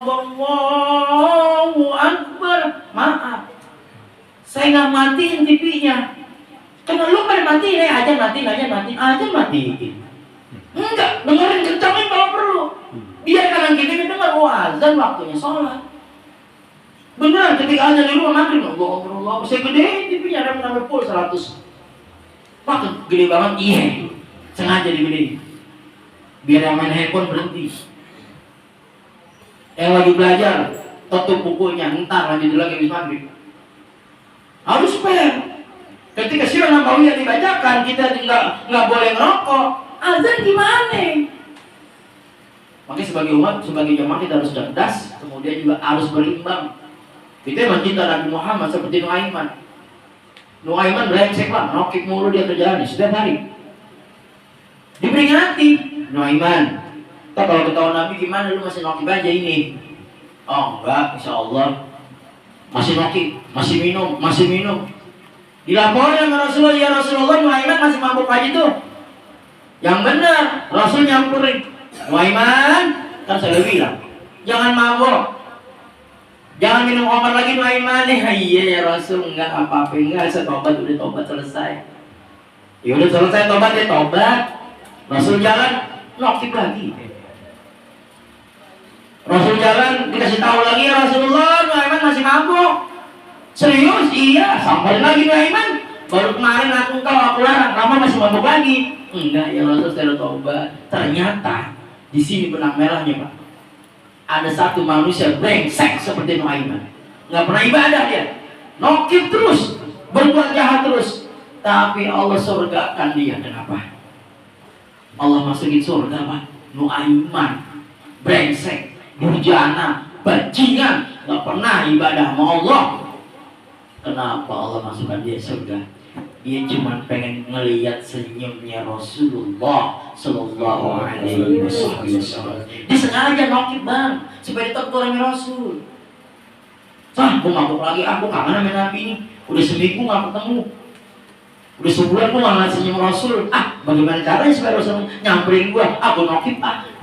Allahu Akbar. Maaf, saya nggak matiin TV-nya. Karena lu pada matiin, aja matiin. Enggak, dengerin kencangin kalau perlu. Biar kanan kiri dengar azan waktunya sholat. Beneran ketika azan di rumah maghrib, Allah, saya gedein TV-nya, ada sampai full 100. Wah, gede banget, iya. Sengaja digedein. Biar yang main handphone berhenti. Yang lagi belajar, tutup bukunya, ntar lanjut lagi habis maghrib. Harus fair. Ketika Syiar Nabawiyah dibacakan, kita nggak boleh ngerokok. Azan gimana? Makanya sebagai umat, sebagai jamaah kita harus cerdas, kemudian juga harus berimbang. Kita mencinta Nabi Muhammad seperti Nuaiman. Nuaiman brengsek lah, nokik mulu dia kerjaannya setiap hari. Diperingati, Nuaiman. Kita kalau ketahuan Nabi gimana, lu masih nokik aja ini? Oh enggak, insya Allah masih nokik, masih minum. Dilaporin sama Rasulullah, ya Rasulullah, Nuaiman masih mabuk aja tuh. Yang benar, Rasul nyampurin, Nuaiman, kan saya bilang, jangan mabuk, jangan minum obat lagi Nuaiman. Iya ya Rasul, enggak apa-apa, enggak, saya tobat, udah tobat selesai. Ya udah selesai tobat, ya tobat. Rasul jalan, nokik lagi. Rasul jalan, dikasih tahu lagi, ya Rasulullah, Nuaiman masih mabuk. Serius? Iya, sampai lagi Nuaiman. Baru kemarin aku larang, lama masih mabuk lagi. Enggak ya Rasul, saya udah tobat. Ternyata di sini benang merahnya Pak. Ada satu manusia brengsek seperti Nuaiman. Nggak pernah ibadah dia, nokip terus, berbuat jahat terus. Tapi Allah surgakan dia. Kenapa? Allah masukin surga Pak. Nuaiman brengsek, durjana, bajingan, nggak pernah ibadah sama Allah. Kenapa Allah masukkan dia surga? Dia cuma pengen ngelihat senyumnya Rasulullah Sallallahu Alaihi Wasallam. Dia sengaja nokip bang, supaya ditegur sama Rasul. Aku mabuk lagi, aku kangen sama Nabi ini. Udah seminggu nggak ketemu, udah sebulan gua nggak ngeliat senyum Rasul. Bagaimana caranya supaya Rasul nyamperin gua? Aku nokip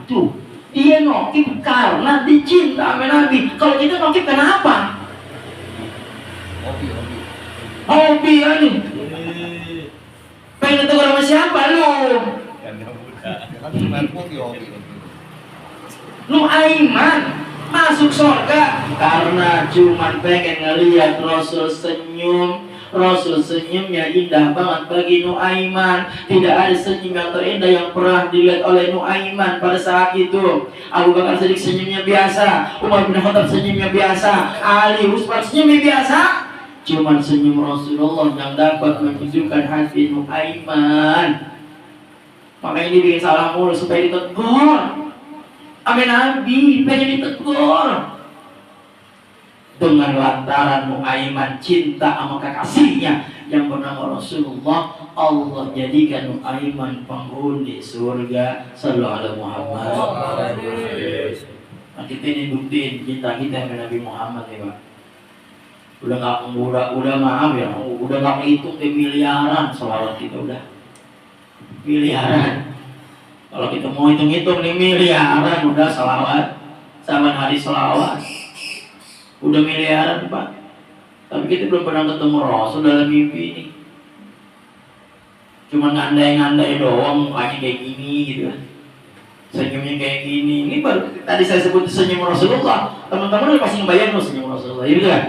tuh. Dia nokip karena dicinta sama Nabi. Kalau kita nokip kenapa? Hobi anu. Pengen tegur sama siapa lu? Nuaiman masuk surga karena cuma pengen ngelihat Rasul senyum. Rasul senyumnya indah banget bagi Nuaiman. Tidak ada senyum yang terindah yang pernah dilihat oleh Nuaiman pada saat itu. Abu Bakar Siddiq senyumnya biasa, Umar bin Khattab senyumnya biasa, Ali Utsman senyumnya biasa. Cuman senyum Rasulullah yang dapat menunjukkan hati Nuaiman. Makanya dia bikin salah mulu supaya ditegur. Amin Nabi pengen ditegur. Dengan lantaran Nuaiman cinta sama kekasihnya yang bernama Rasulullah, Allah jadikan Nuaiman penghuni surga. Sallallahu alaihi Muhammad. Nah, kita ini buktiin cinta kita dengan Nabi Muhammad ya Pak. Udah maaf ya, udah nggak ngitung miliaran selawat kita, udah miliaran. Kalau kita mau hitung-hitung nih miliaran udah selawat, sama hari selawat udah miliaran Pak. Tapi kita belum pernah ketemu Rasul dalam mimpi ini. Cuma ngandai-ngandai doang, mukanya kayak gini gitu kan, senyumnya kayak gini. Ini baru tadi saya sebut senyum Rasulullah. Teman-teman udah pasti ngebayang loh senyum Rasulullah, gitu kan?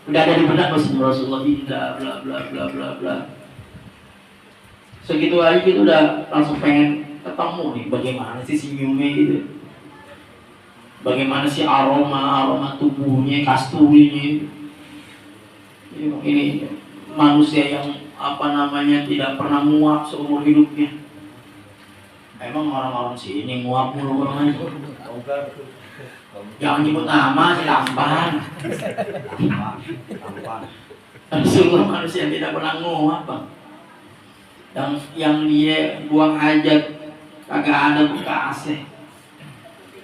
Udah ada di benak senyum Rasulullah, indah, bla bla bla bla bla. Segitu aja kita udah langsung pengen ketemu nih, bagaimana sih senyumnya gitu. Bagaimana sih aroma tubuhnya, kasturinya. Ini manusia yang tidak pernah muak seumur hidupnya. Emang orang-orang sini muak mulu orang aja. Jangan nyebut nama si Lampan. Semua manusia yang tidak pernah muak Bang. Yang dia buang hajat kagak ada bekasnya.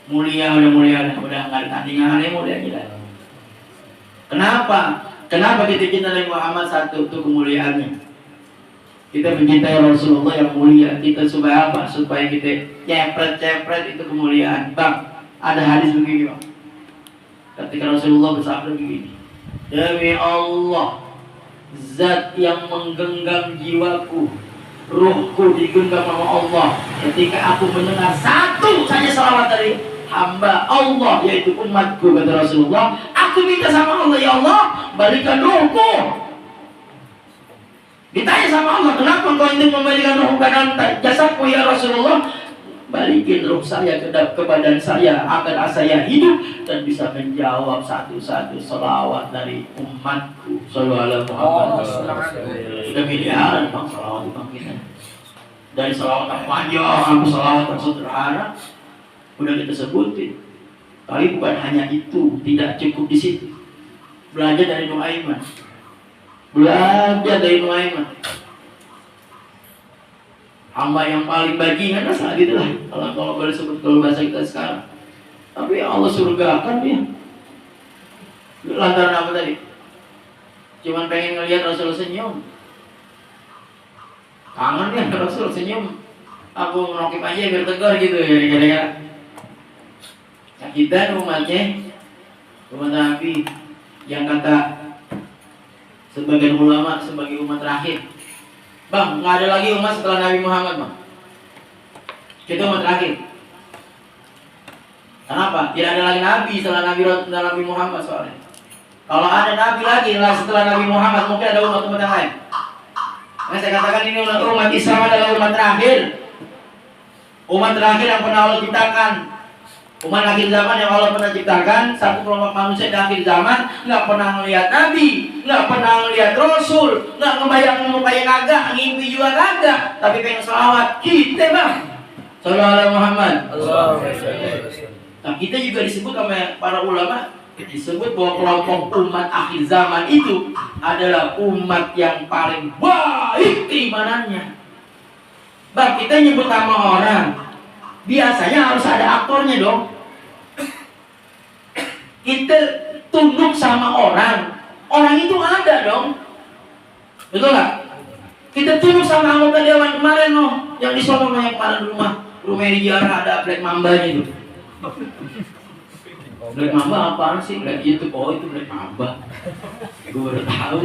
Mulia udah nggak ada tandingannya, mulia gila. Kenapa kita cinta Nabi Muhammad? Satu, itu kemuliaannya. Kita mencintai Rasulullah yang mulia. Kita supaya apa? Supaya kita cepret itu kemuliaan. Bang, ada hadis begini Bang. ketika Rasulullah bersabda begini, demi Allah, zat yang menggenggam jiwaku, ruhku digenggam sama Allah ketika aku mendengar satu saja salawat dari hamba Allah, yaitu umatku, kata Rasulullah. Aku minta sama Allah, ya Allah, balikan ruhku. Ditanya sama Allah, kenapa engkau ingin membalikan ruh ke dalam jasadku ya Rasulullah? Balikin ruh saya ke badan saya agar saya hidup dan bisa menjawab satu-satu selawat dari umatku. Sallallahu alaihi wasallam. Sudah miliaran bang selawat bang kita. Dari selawat yang panjang sampai selawat yang sederhana udah kita sebutin. Tapi bukan hanya itu, tidak cukup di situ. Belajar dari Nuaiman. Belajar dari Nuaiman. Hamba yang paling bajingan saat itulah kalau boleh sebut kalau bahasa kita sekarang. Tapi Allah surgakan dia. Lantaran apa tadi? Cuman pengen ngelihat Rasul senyum. Kangen dia Rasul senyum. Aku ngelokip aja biar tegar gitu ya gara-gara. Nah, kita umatnya umat Nabi yang kata sebagian ulama sebagai umat terakhir. Bang, nggak ada lagi umat setelah Nabi Muhammad, bang. Kita umat terakhir. Kenapa? Tidak ada lagi Nabi setelah Nabi Muhammad soalnya. Kalau ada Nabi lagi setelah Nabi Muhammad, mungkin ada umat-umat yang lain. Nah, saya katakan ini umat Islam adalah umat terakhir. Umat terakhir yang pernah Allah ciptakan. Umat akhir zaman yang Allah pernah ciptakan, satu kelompok manusia di akhir zaman nggak pernah melihat Nabi, nggak pernah melihat Rasul, nggak ngebayang kagak, ngimpi juga kagak, tapi pengen selawat kita bang. Sallallahu Muhammad. Nah, kita juga disebut sama para ulama, disebut bahwa kelompok umat akhir zaman itu adalah umat yang paling baik keimanannya. Bang, kita nyebut nama orang, biasanya harus ada aktornya dong. Kita tunduk sama orang itu ada dong, betul nggak? Kita tunduk sama anggota dewan kemarin loh, yang di Solo yang kemarin rumah di Jara ada Black Mamba itu. Black Mamba apaan sih? Black YouTube, oh itu Black Mamba. Gue baru tahu.